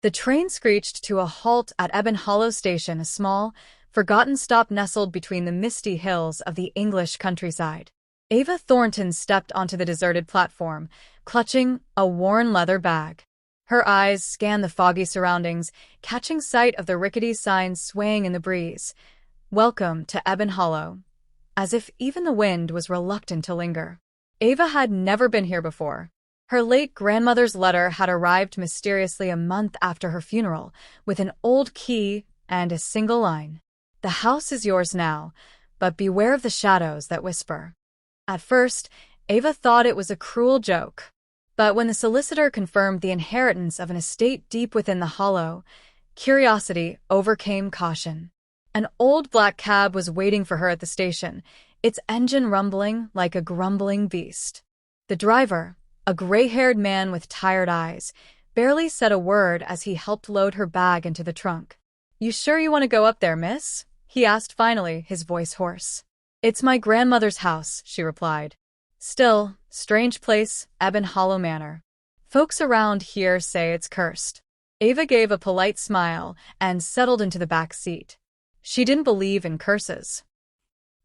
The train screeched to a halt at Ebon Hollow Station, a small, forgotten stop nestled between the misty hills of the English countryside. Ava Thornton stepped onto the deserted platform, clutching a worn leather bag. Her eyes scanned the foggy surroundings, catching sight of the rickety sign swaying in the breeze. "Welcome to Ebon Hollow," as if even the wind was reluctant to linger. Ava had never been here before. Her late grandmother's letter had arrived mysteriously a month after her funeral, with an old key and a single line. "The house is yours now, but beware of the shadows that whisper." At first, Ava thought it was a cruel joke. But when the solicitor confirmed the inheritance of an estate deep within the hollow, curiosity overcame caution. An old black cab was waiting for her at the station, its engine rumbling like a grumbling beast. The driver, a gray-haired man with tired eyes, barely said a word as he helped load her bag into the trunk. "You sure you want to go up there, miss?" he asked finally, his voice hoarse. "It's my grandmother's house," she replied. "Still, strange place, Ebon Hollow Manor. Folks around here say it's cursed." Ava gave a polite smile and settled into the back seat. She didn't believe in curses.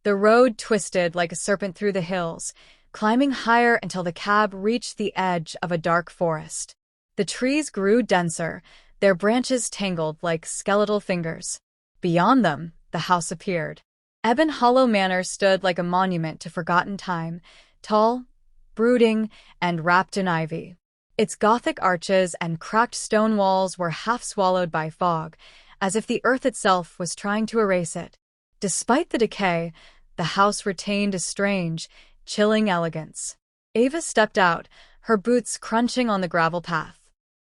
The road twisted like a serpent through the hills, climbing higher until the cab reached the edge of a dark forest. The trees grew denser, their branches tangled like skeletal fingers. Beyond them, the house appeared. Ebon Hollow Manor stood like a monument to forgotten time, tall, brooding, and wrapped in ivy. Its Gothic arches and cracked stone walls were half swallowed by fog, as if the earth itself was trying to erase it. Despite the decay, the house retained a strange, chilling elegance. Ava stepped out, her boots crunching on the gravel path.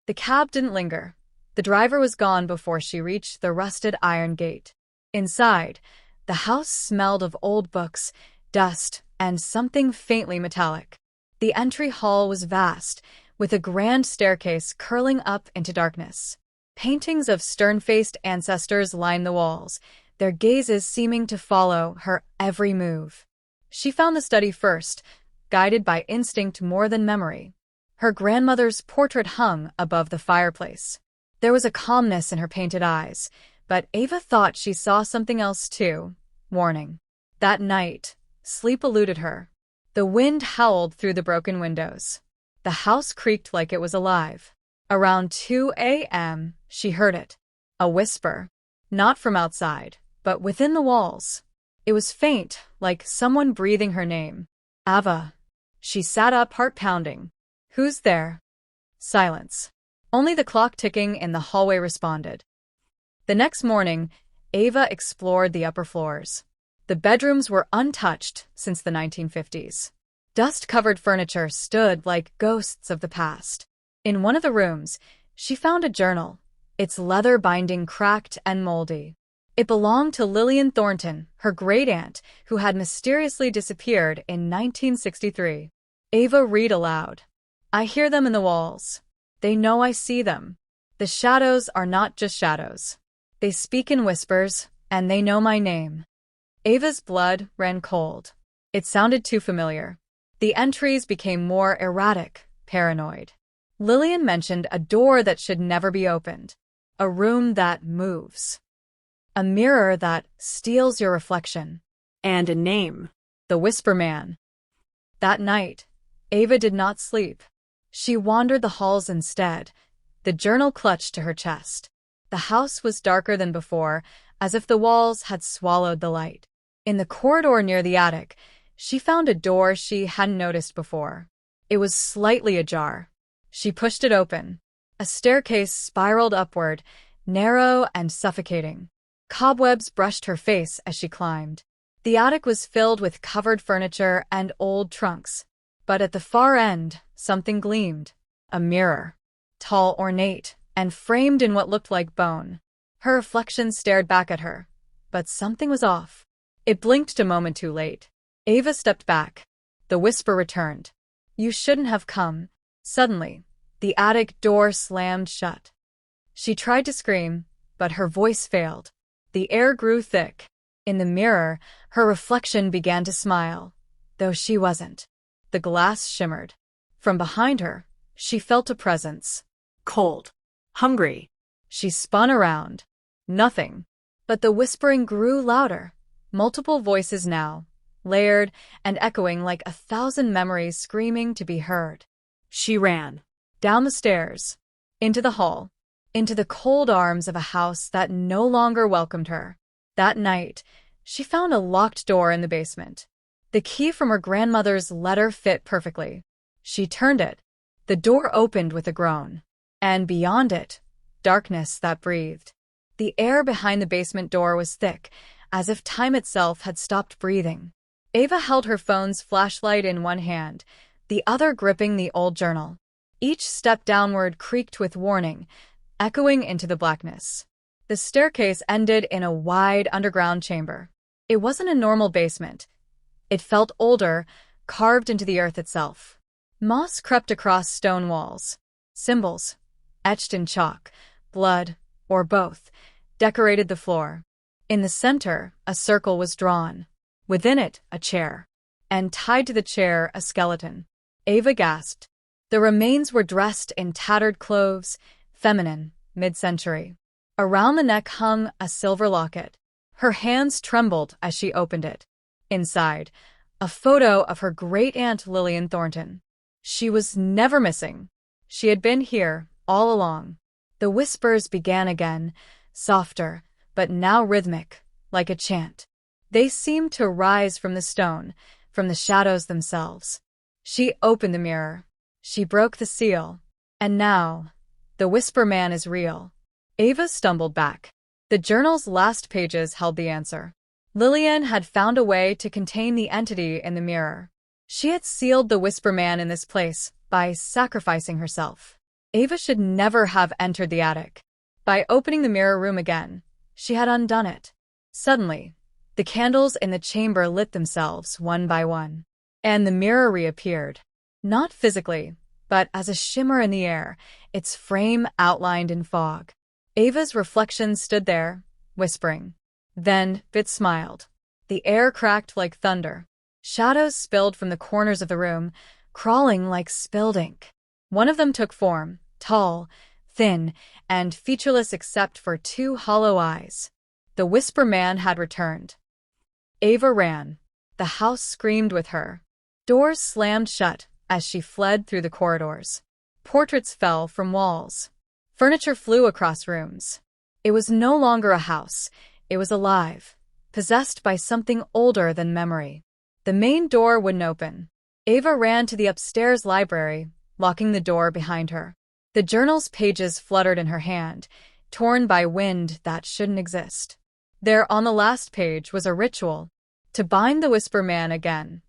The cab didn't linger. The driver was gone before she reached the rusted iron gate. Inside, the house smelled of old books, dust, and something faintly metallic. The entry hall was vast, with a grand staircase curling up into darkness. Paintings of stern-faced ancestors lined the walls, their gazes seeming to follow her every move. She found the study first, guided by instinct more than memory. Her grandmother's portrait hung above the fireplace. There was a calmness in her painted eyes, but Ava thought she saw something else too, warning. That night, sleep eluded her. The wind howled through the broken windows. The house creaked like it was alive. Around 2 a.m., she heard it. A whisper. Not from outside, but within the walls. It was faint, like someone breathing her name. "Ava." She sat up, heart pounding. "Who's there?" Silence. Only the clock ticking in the hallway responded. The next morning, Ava explored the upper floors. The bedrooms were untouched since the 1950s. Dust-covered furniture stood like ghosts of the past. In one of the rooms, she found a journal, its leather binding cracked and moldy. It belonged to Lillian Thornton, her great-aunt, who had mysteriously disappeared in 1963. Ava read aloud. "I hear them in the walls. They know I see them. The shadows are not just shadows. They speak in whispers, and they know my name." Ava's blood ran cold. It sounded too familiar. The entries became more erratic, paranoid. Lillian mentioned a door that should never be opened, a room that moves, a mirror that steals your reflection, and a name, the Whisper Man. That night, Ava did not sleep. She wandered the halls instead, the journal clutched to her chest. The house was darker than before, as if the walls had swallowed the light. In the corridor near the attic, she found a door she hadn't noticed before. It was slightly ajar. She pushed it open. A staircase spiraled upward, narrow and suffocating. Cobwebs brushed her face as she climbed. The attic was filled with covered furniture and old trunks. But at the far end, something gleamed. A mirror. Tall, ornate, and framed in what looked like bone. Her reflection stared back at her. But something was off. It blinked a moment too late. Ava stepped back. The whisper returned. "You shouldn't have come." Suddenly, the attic door slammed shut. She tried to scream, but her voice failed. The air grew thick. In the mirror, her reflection began to smile, though she wasn't. The glass shimmered. From behind her, she felt a presence. Cold. Hungry. She spun around. Nothing. But the whispering grew louder. Multiple voices now, layered and echoing like 1,000 memories screaming to be heard. She ran. Down the stairs. Into the hall. Into the cold arms of a house that no longer welcomed her. That night, she found a locked door in the basement. The key from her grandmother's letter fit perfectly. She turned it. The door opened with a groan. And beyond it, darkness that breathed. The air behind the basement door was thick, as if time itself had stopped breathing. Ava held her phone's flashlight in one hand, the other gripping the old journal. Each step downward creaked with warning, echoing into the blackness. The staircase ended in a wide underground chamber. It wasn't a normal basement. It felt older, carved into the earth itself. Moss crept across stone walls. Symbols, etched in chalk, blood, or both, decorated the floor. In the center, a circle was drawn. Within it, a chair. And tied to the chair, a skeleton. Ava gasped. The remains were dressed in tattered clothes, feminine, mid-century. Around the neck hung a silver locket. Her hands trembled as she opened it. Inside, a photo of her great-aunt Lillian Thornton. She was never missing. She had been here, all along. The whispers began again, softer, but now rhythmic, like a chant. They seemed to rise from the stone, from the shadows themselves. She opened the mirror. She broke the seal. And now, the Whisper Man is real. Ava stumbled back. The journal's last pages held the answer. Lillian had found a way to contain the entity in the mirror. She had sealed the Whisper Man in this place by sacrificing herself. Ava should never have entered the attic. By opening the mirror room again, she had undone it. Suddenly, the candles in the chamber lit themselves one by one, and the mirror reappeared. Not physically, but as a shimmer in the air, its frame outlined in fog. Ava's reflection stood there, whispering. Then, it smiled. The air cracked like thunder. Shadows spilled from the corners of the room, crawling like spilled ink. One of them took form, tall, thin, and featureless except for two hollow eyes. The Whisper Man had returned. Ava ran. The house screamed with her. Doors slammed shut as she fled through the corridors. Portraits fell from walls. Furniture flew across rooms. It was no longer a house. It was alive, possessed by something older than memory. The main door wouldn't open. Ava ran to the upstairs library, locking the door behind her. The journal's pages fluttered in her hand, torn by wind that shouldn't exist. There on the last page was a ritual. To bind the Whisper Man again.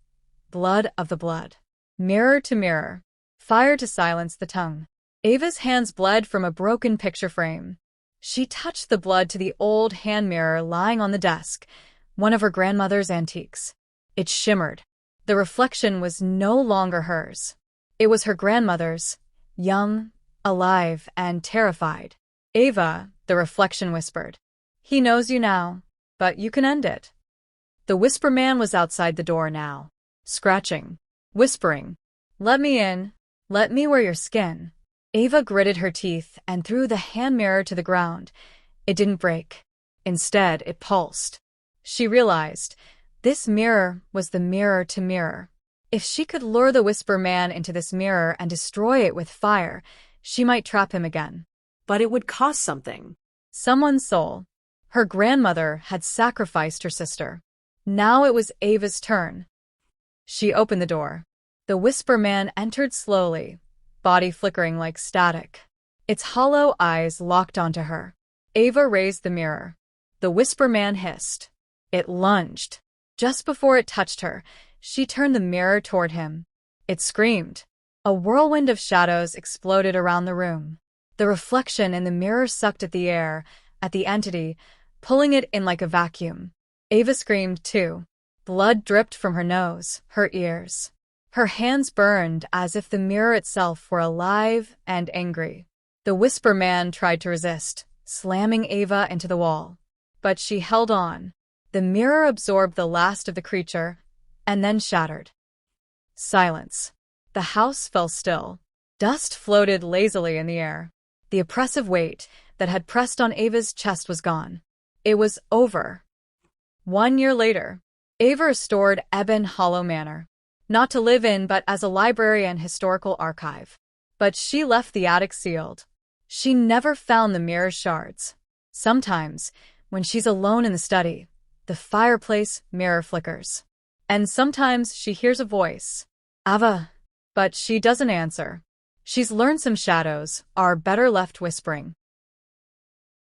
Blood of the blood. Mirror to mirror. Fire to silence the tongue. Ava's hands bled from a broken picture frame. She touched the blood to the old hand mirror lying on the desk, one of her grandmother's antiques. It shimmered. The reflection was no longer hers. It was her grandmother's, young, alive, and terrified. Ava, the reflection whispered. He knows you now, but you can end it. The Whisper Man was outside the door now, scratching, whispering, "Let me in. Let me wear your skin." Ava gritted her teeth and threw the hand mirror to the ground. It didn't break. Instead, it pulsed. She realized this mirror was the mirror to mirror. If she could lure the Whisper Man into this mirror and destroy it with fire, she might trap him again. But it would cost something. Someone's soul. Her grandmother had sacrificed her sister. Now it was Ava's turn. She opened the door. The Whisper Man entered slowly, body flickering like static. Its hollow eyes locked onto her. Ava raised the mirror. The Whisper Man hissed. It lunged. Just before it touched her, she turned the mirror toward him. It screamed. A whirlwind of shadows exploded around the room. The reflection in the mirror sucked at the air, at the entity, pulling it in like a vacuum. Ava screamed too. Blood dripped from her nose, her ears. Her hands burned as if the mirror itself were alive and angry. The Whisper Man tried to resist, slamming Ava into the wall. But she held on. The mirror absorbed the last of the creature, and then shattered. Silence. The house fell still. Dust floated lazily in the air. The oppressive weight, that had pressed on Ava's chest was gone. It was over. 1 year later, Ava restored Ebon Hollow Manor, not to live in but as a library and historical archive. But she left the attic sealed. She never found the mirror shards. Sometimes, when she's alone in the study, the fireplace mirror flickers. And sometimes she hears a voice, Ava, but she doesn't answer. She's learned some shadows are better left whispering.